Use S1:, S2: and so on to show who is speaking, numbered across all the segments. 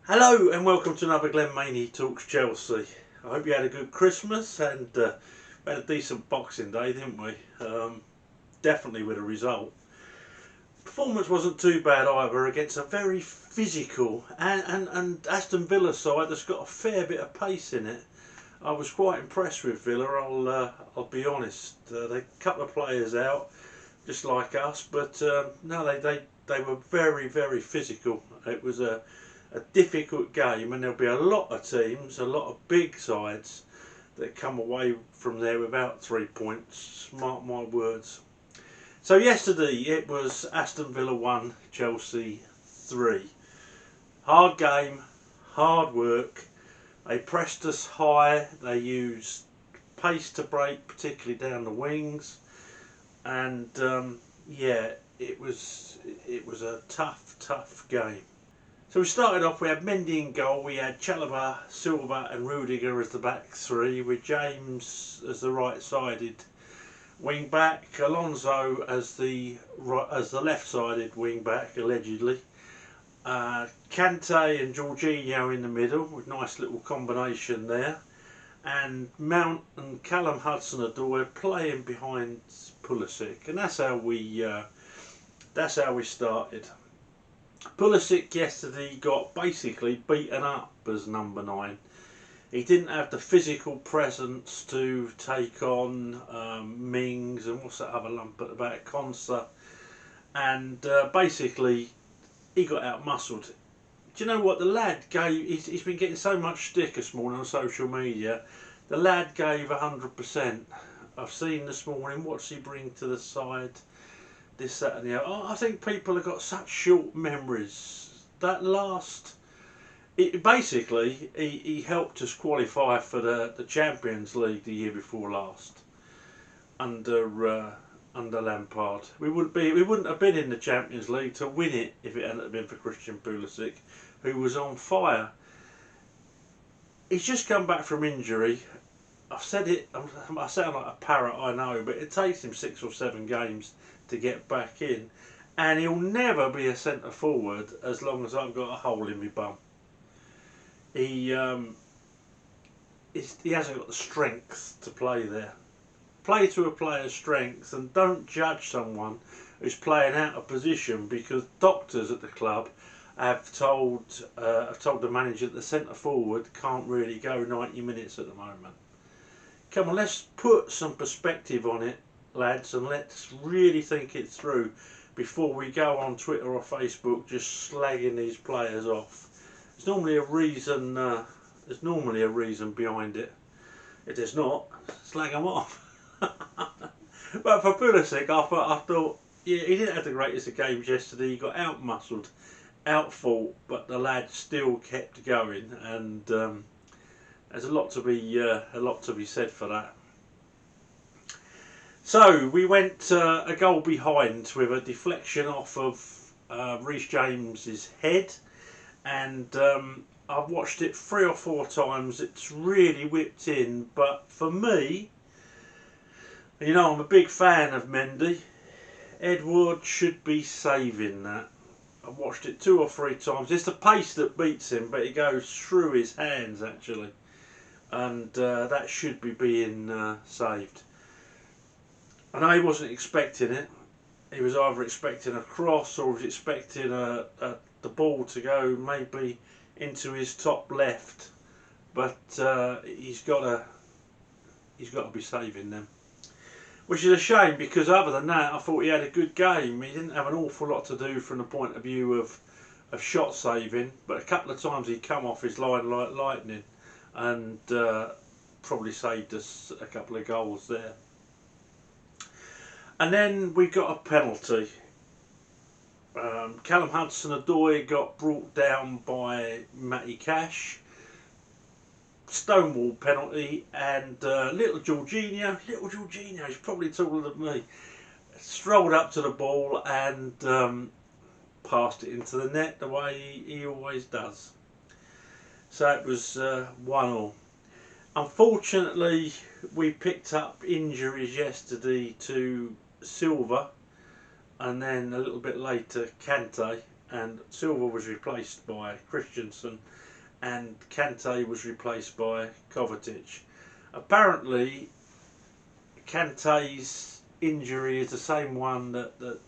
S1: Hello and welcome to another Glenn Maney Talks Chelsea. I hope you had a good Christmas and we had a decent Boxing Day, didn't we? Definitely with a result. Performance wasn't too bad either against a very physical and Aston Villa side that's got a fair bit of pace in it. I was quite impressed with Villa. I'll be honest. They cut the players out just like us, but no, they were very physical. It was a difficult game, and there'll be a lot of teams, a lot of big sides that come away from there without 3 points. Mark my words. So yesterday it was Aston Villa 1, Chelsea 3. Hard game, hard work. They pressed us high. They used pace to break, particularly down the wings, and yeah, it was a tough game. So we started off, we had Mendy in goal, we had Chalobah, Silva and Rudiger as the back three, with James as the right-sided wing back, Alonso as the left-sided wing back, allegedly. Kante and Jorginho in the middle, with nice little combination there. And Mount and Callum Hudson-Odoi playing behind Pulisic, and that's how we started. Pulisic yesterday got basically beaten up as number 9. He didn't have the physical presence to take on Mings and what's that other lump at the back, Konsa, and basically he got out muscled. Do you know what the lad gave? He's been getting so much stick this morning on social media. The lad gave 100%. I've seen this morning. What's he bring to the side? This, that, and the other. I think people have got such short memories. That last, basically, he helped us qualify for the Champions League the year before last under Lampard. We wouldn't have been in the Champions League to win it if it hadn't been for Christian Pulisic, who was on fire. He's just come back from injury. I've said it. I sound like a parrot, I know, but it takes him 6 or 7 games to get back in, and he'll never be a centre forward as long as I've got a hole in my bum. He hasn't got the strength to play there. Play to a player's strength, and don't judge someone who's playing out of position, because doctors at the club have told the manager that the centre forward can't really go 90 minutes at the moment. Come on, let's put some perspective on it, lads, and let's really think it through before we go on Twitter or Facebook just slagging these players off. There's normally a reason. There's normally a reason behind it. If there's not, slag them off. But for Pulisic, I thought, yeah, he didn't have the greatest of games yesterday. He got out muscled, out fought, but the lad still kept going, and there's a lot to be said for that. So we went a goal behind with a deflection off of Reece James's head, and I've watched it 3 or 4 times. It's really whipped in, but for me, you know, I'm a big fan of Mendy. Edward should be saving that. I've watched it 2 or 3 times. It's the pace that beats him, but it goes through his hands actually, and that should be being saved. I know he wasn't expecting it. He was either expecting a cross or was expecting the ball to go maybe into his top left, but he's got to be saving them, which is a shame, because other than that, I thought he had a good game. He didn't have an awful lot to do from the point of view of shot saving, but a couple of times he'd come off his line like lightning, and probably saved us a couple of goals there. And then we got a penalty. Callum Hudson-Odoi got brought down by Matty Cash. Stonewall penalty, and little Jorginho, he's probably taller than me, strolled up to the ball and passed it into the net the way he always does. So it was 1-1. Unfortunately, we picked up injuries yesterday to Silva, and then a little bit later Kante, and Silva was replaced by Christensen, and Kante was replaced by Kovacic. Apparently, Kante's injury is the same one that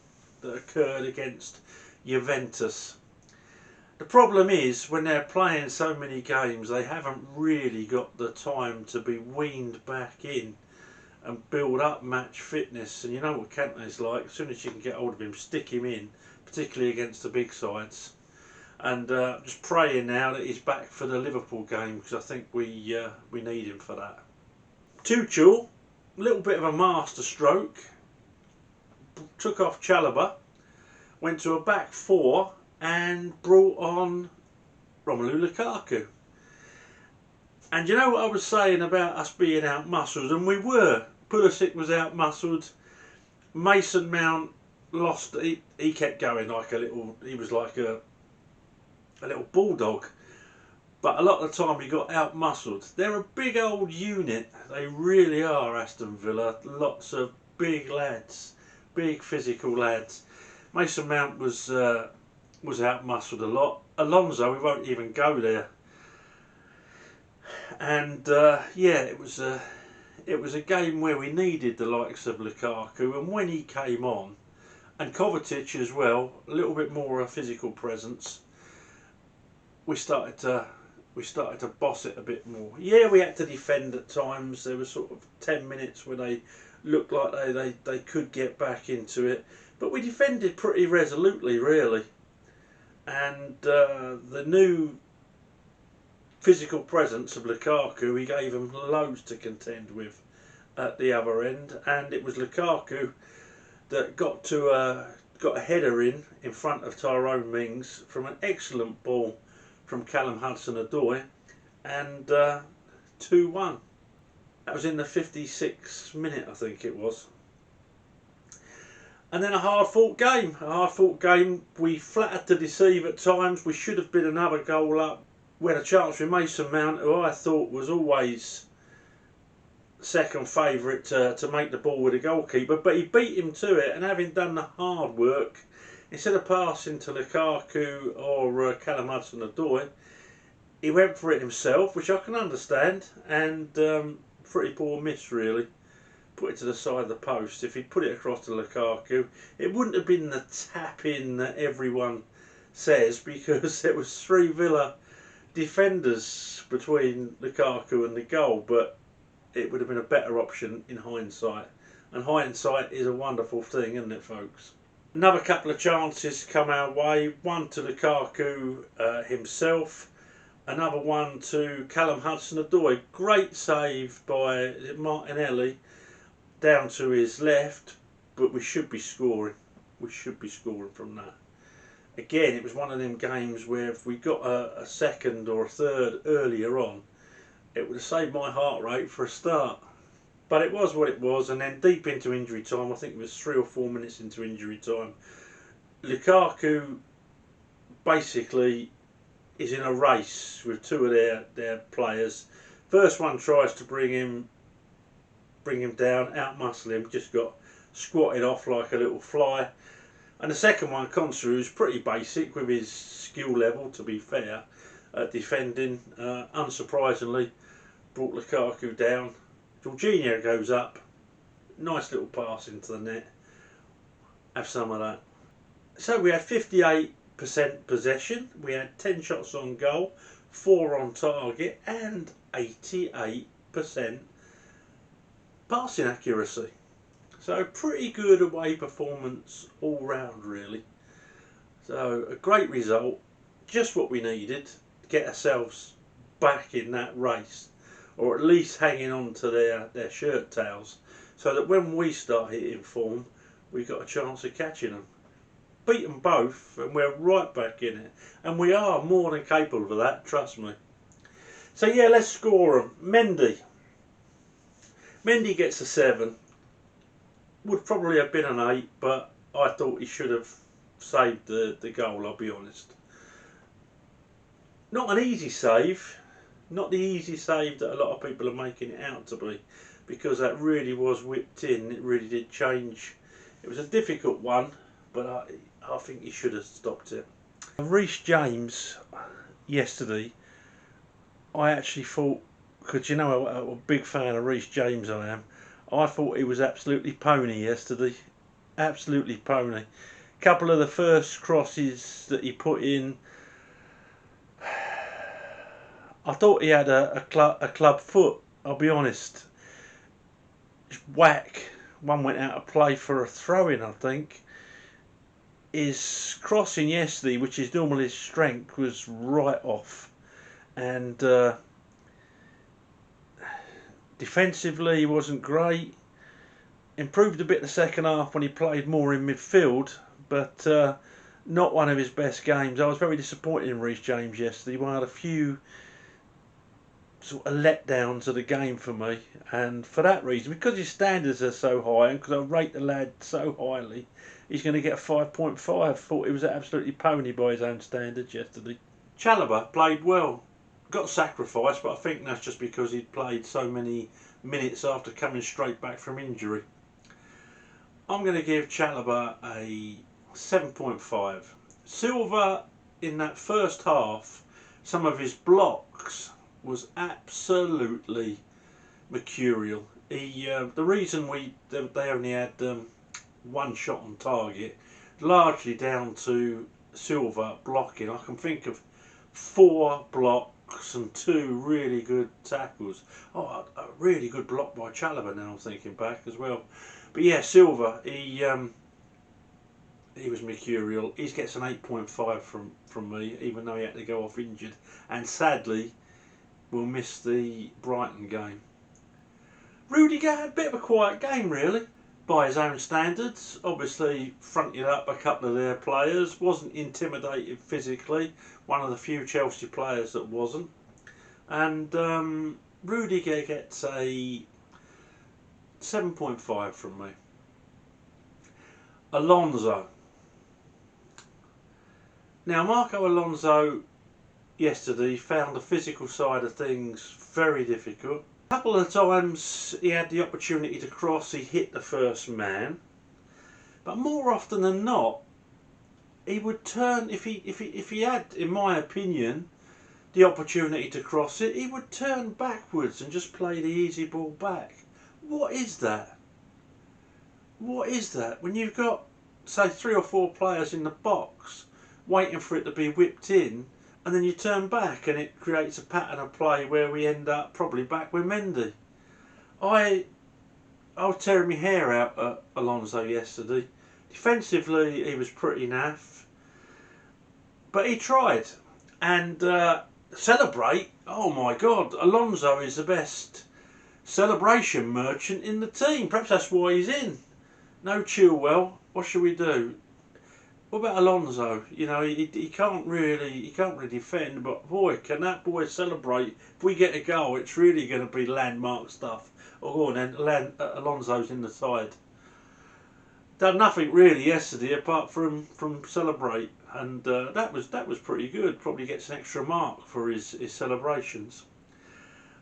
S1: occurred against Juventus. The problem is, when they're playing so many games, they haven't really got the time to be weaned back in and build up match fitness. And you know what Kante's like. As soon as you can get hold of him, stick him in, particularly against the big sides. And just praying now that he's back for the Liverpool game, because I think we need him for that. Tuchel, a little bit of a master stroke, took off Chalobah, went to a back four and brought on Romelu Lukaku. And you know what I was saying about us being out-muscled, and we were. Pulisic was out-muscled. Mason Mount lost. He kept going like a little. He was like a little bulldog. But a lot of the time he got out-muscled. They're a big old unit. They really are, Aston Villa. Lots of big lads, big physical lads. Mason Mount was out-muscled a lot. Alonso, we won't even go there. And yeah, it was a game where we needed the likes of Lukaku, and when he came on, and Kovacic as well, a little bit more of a physical presence, we started to boss it a bit more. Yeah, we had to defend at times. There was sort of 10 minutes where they looked like they could get back into it, but we defended pretty resolutely, really. And the new physical presence of Lukaku, he gave them loads to contend with at the other end, and it was Lukaku that got a header in front of Tyrone Mings from an excellent ball from Callum Hudson-Odoi, and 2-1. That was in the 56th minute, I think it was. And then a hard-fought game. We flattered to deceive at times. We should have been another goal up. We had a chance with Mason Mount, who I thought was always second favourite to make the ball with the goalkeeper, but he beat him to it, and having done the hard work, instead of passing to Lukaku or Callum Hudson-Odoi, he went for it himself, which I can understand, and pretty poor miss, really. Put it to the side of the post. If he'd put it across to Lukaku, it wouldn't have been the tap-in that everyone says, because there was 3 Villa defenders between Lukaku and the goal, but it would have been a better option in hindsight. And hindsight is a wonderful thing, isn't it, folks? Another couple of chances come our way. One to Lukaku himself. Another one to Callum Hudson-Odoi. Great save by Martinelli down to his left, but we should be scoring. We should be scoring from that. Again, it was one of them games where if we got a second or a third earlier on, it would have saved my heart rate for a start. But it was what it was, and then deep into injury time, I think it was 3 or 4 minutes into injury time, Lukaku basically is in a race with 2 of their players. First one tries to bring him down, out-muscle him, just got squatted off like a little fly. And the second one, Konsa, is pretty basic with his skill level, to be fair, at defending. Unsurprisingly, brought Lukaku down. Jorginho goes up. Nice little pass into the net. Have some of that. So we had 58% possession. We had 10 shots on goal, 4 on target, and 88% passing accuracy. So pretty good away performance all round, really. So a great result, just what we needed to get ourselves back in that race, or at least hanging on to their shirt tails, so that when we start hitting form, we got a chance of catching them. Beat them both, and we're right back in it, and we are more than capable of that, trust me. So yeah, let's score them. Mendy gets a 7. Would probably have been an 8, but I thought he should have saved the goal, I'll be honest. Not an easy save, not the easy save that a lot of people are making it out to be, because that really was whipped in. It really did change. It was a difficult one, but I think he should have stopped it. Reece James yesterday, I actually thought, because you know I'm a big fan of Reece James I am, I thought he was absolutely pony yesterday. Absolutely pony. Couple of the first crosses that he put in, I thought he had a club foot, I'll be honest. Just whack. One went out of play for a throw-in, I think. His crossing yesterday, which is normally his strength, was right off. And defensively, he wasn't great. Improved a bit the second half when he played more in midfield, but not one of his best games. I was very disappointed in Reece James yesterday. He had a few sort of letdowns of the game for me, and for that reason, because his standards are so high and because I rate the lad so highly, he's going to get a 5.5. Thought he was absolutely pony by his own standards yesterday. Chalobah played well, got sacrificed, but I think that's just because he'd played so many minutes after coming straight back from injury. I'm going to give Chalobah a 7.5. Silva, in that first half, some of his blocks was absolutely mercurial. The reason they only had one shot on target, largely down to Silva blocking. I can think of 4 blocks and 2 really good tackles. Oh, a really good block by Chalobah now I'm thinking back as well. But yeah, Silva, he was mercurial. He gets an 8.5 from me, even though he had to go off injured, and sadly will miss the Brighton game. Rudiger had a bit of a quiet game really, by his own standards. Obviously fronted up a couple of their players, wasn't intimidated physically, one of the few Chelsea players that wasn't. And Rudiger gets a 7.5 from me. Alonso. Now Marco Alonso yesterday found the physical side of things very difficult. A couple of times he had the opportunity to cross, he hit the first man, but more often than not he would turn, if he had, in my opinion, the opportunity to cross it, he would turn backwards and just play the easy ball back. What is that? What is that? When you've got, say, 3 or 4 players in the box waiting for it to be whipped in, and then you turn back and it creates a pattern of play where we end up probably back with Mendy. I was tearing my hair out at Alonso yesterday. Defensively he was pretty naff, but he tried. And celebrate, oh my god, Alonso is the best celebration merchant in the team. Perhaps that's why he's in. No Chilwell, what should we do? What about Alonso? You know, he can't really defend, but boy, can that boy celebrate. If we get a goal, it's really going to be landmark stuff. Oh, go on then, Alonso's in the side. Done nothing really yesterday apart from celebrate, and that was pretty good. Probably gets an extra mark for his celebrations.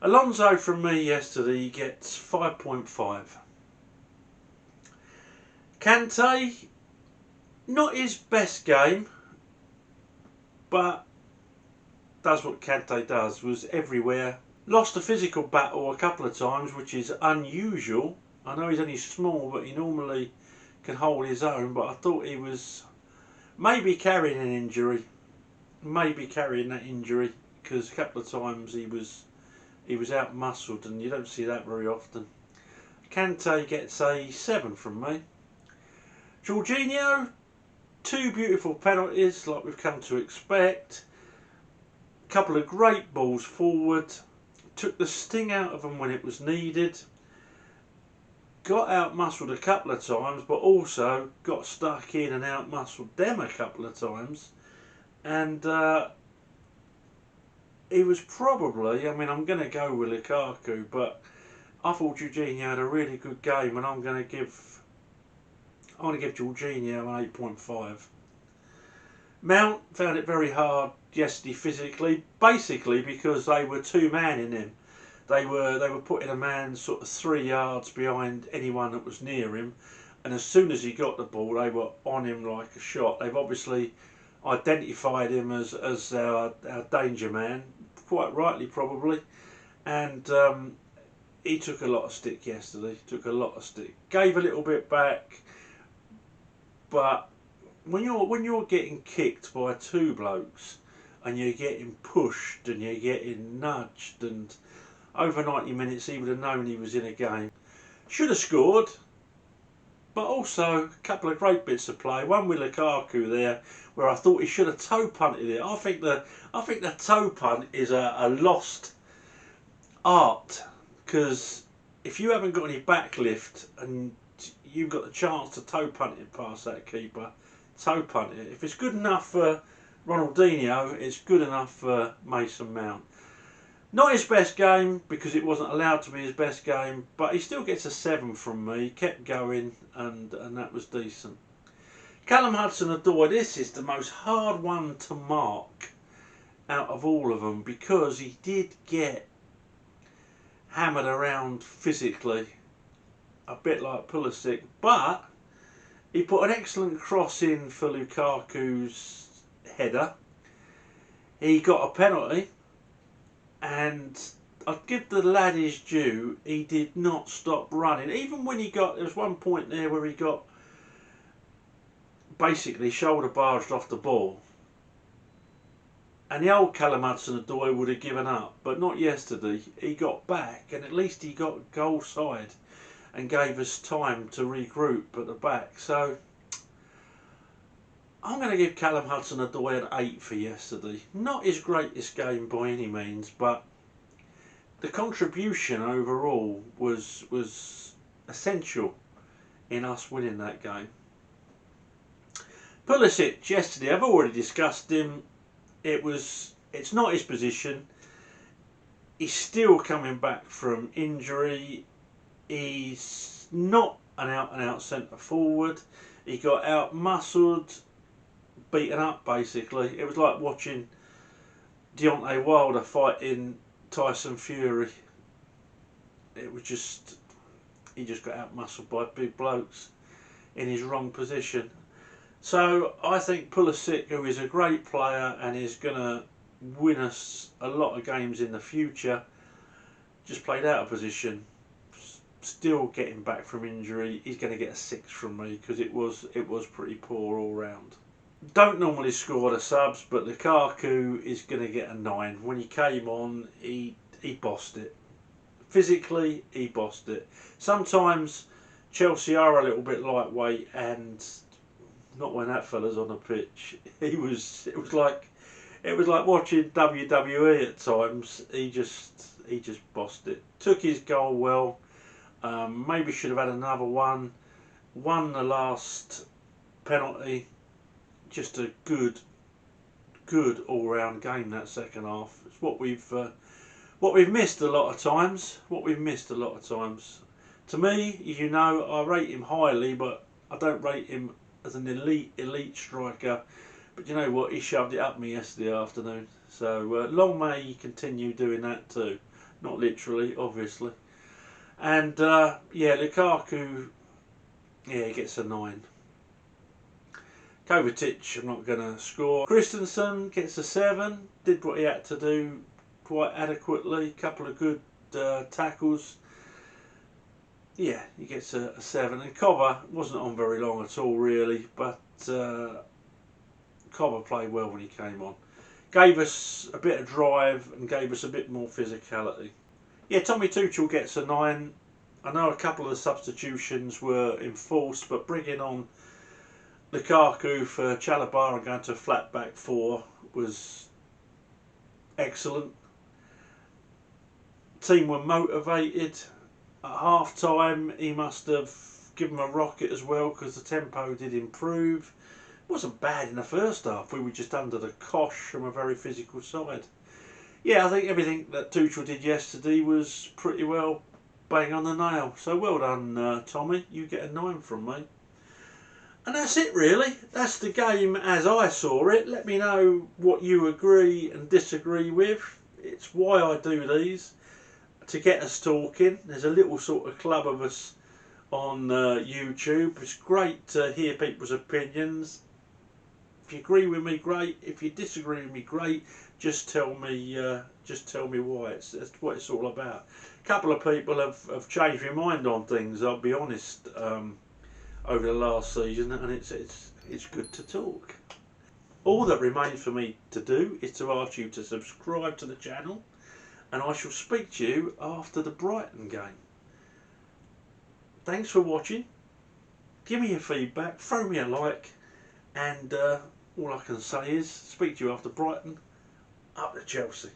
S1: Alonso from me yesterday gets 5.5. Kante, not his best game, but does what Kante does, was everywhere. Lost a physical battle a couple of times, which is unusual. I know he's only small, but he normally can hold his own, but I thought he was maybe carrying an injury. Maybe carrying that injury, because a couple of times he was out muscled, and you don't see that very often. Kante gets a 7 from me. Jorginho, 2 beautiful penalties like we've come to expect. A couple of great balls forward. Took the sting out of them when it was needed. Got out muscled a couple of times, but also got stuck in and out muscled them a couple of times. And he was probably, I mean, I'm going to go with Lukaku, but I thought Jorginho had a really good game, and I'm going to give Jorginho an 8.5. Mount found it very hard yesterday physically, basically because they were 2-man in him. They were putting a man sort of 3 yards behind anyone that was near him, and as soon as he got the ball they were on him like a shot. They've obviously, identified him as our danger man, quite rightly probably, and he took a lot of stick yesterday. Took a lot of stick. Gave a little bit back, but when you're getting kicked by two blokes and you're getting pushed and you're getting nudged, and over 90 minutes he would have known he was in a game. Should have scored, but also a couple of great bits of play. One with Lukaku there, where I thought he should have toe punted it. I think the toe punt is a lost art, because if you haven't got any backlift and you've got the chance to toe punt it past that keeper, toe punt it. If it's good enough for Ronaldinho, it's good enough for Mason Mount. Not his best game, because it wasn't allowed to be his best game, but he still gets a 7 from me. He kept going, and that was decent. Callum Hudson-Odoi, this is the most hard one to mark out of all of them, because he did get hammered around physically, a bit like Pulisic, but he put an excellent cross in for Lukaku's header. He got a penalty, and I'll give the lad his due. He did not stop running, even when there was one point there where he got basically shoulder barged off the ball, and the old Callum Hudson-Odoi would have given up, but not yesterday. He got back, and at least he got goal side and gave us time to regroup at the back. So I'm going to give Callum Hudson-Odoi an 8 for yesterday. Not his greatest game by any means, but the contribution overall was essential in us winning that game. Pulisic yesterday, I've already discussed him. It's not his position. He's still coming back from injury. He's not an out-and-out centre forward. He got out-muscled, beaten up basically. It was like watching Deontay Wilder fighting Tyson Fury. It was just, he just got out-muscled by big blokes in his wrong position. So I think Pulisic, who is a great player and is going to win us a lot of games in the future, just played out of position. Still getting back from injury. He's going to get a 6 from me, because it was pretty poor all round. Don't normally score the subs, but Lukaku is going to get a 9. When he came on, he bossed it. Physically, he bossed it. Sometimes Chelsea are a little bit lightweight, and not when that fella's on the pitch. It was like watching WWE at times. He just bossed it. Took his goal well. Maybe should have had another one. Won the last penalty. Just a good all-round game, that second half. It's what we've missed a lot of times. To me, you know, I rate him highly, but I don't rate him as an elite striker. But you know what? He shoved it up me yesterday afternoon. So long may he continue doing that too. Not literally, obviously. And yeah, Lukaku, yeah, he gets a 9. Kovacic, I'm not going to score. Christensen gets a 7. Did what he had to do quite adequately. Couple of good tackles. Yeah, he gets a 7. And Cover wasn't on very long at all, really, but Cover played well when he came on. Gave us a bit of drive and gave us a bit more physicality. Yeah, Tommy Tuchel gets a 9. I know a couple of the substitutions were enforced, but bringing on Lukaku for Chalobah and going to a flat back 4 was excellent. Team were motivated. At half time, he must have given them a rocket as well, because the tempo did improve. It wasn't bad in the first half. We were just under the cosh from a very physical side. Yeah, I think everything that Tuchel did yesterday was pretty well bang on the nail. So well done, Tommy. You get a 9 from me. And that's it, really. That's the game as I saw it. Let me know what you agree and disagree with. It's why I do these, to get us talking. There's a little sort of club of us on YouTube. It's great to hear people's opinions. If you agree with me, great. If you disagree with me, great. Just tell me why. That's what it's all about. A couple of people have changed their mind on things, I'll be honest, over the last season, and it's good to talk. All that remains for me to do is to ask you to subscribe to the channel, and I shall speak to you after the Brighton game. Thanks for watching. Give me your feedback, throw me a like, and all I can say is speak to you after Brighton. Up to Chelsea.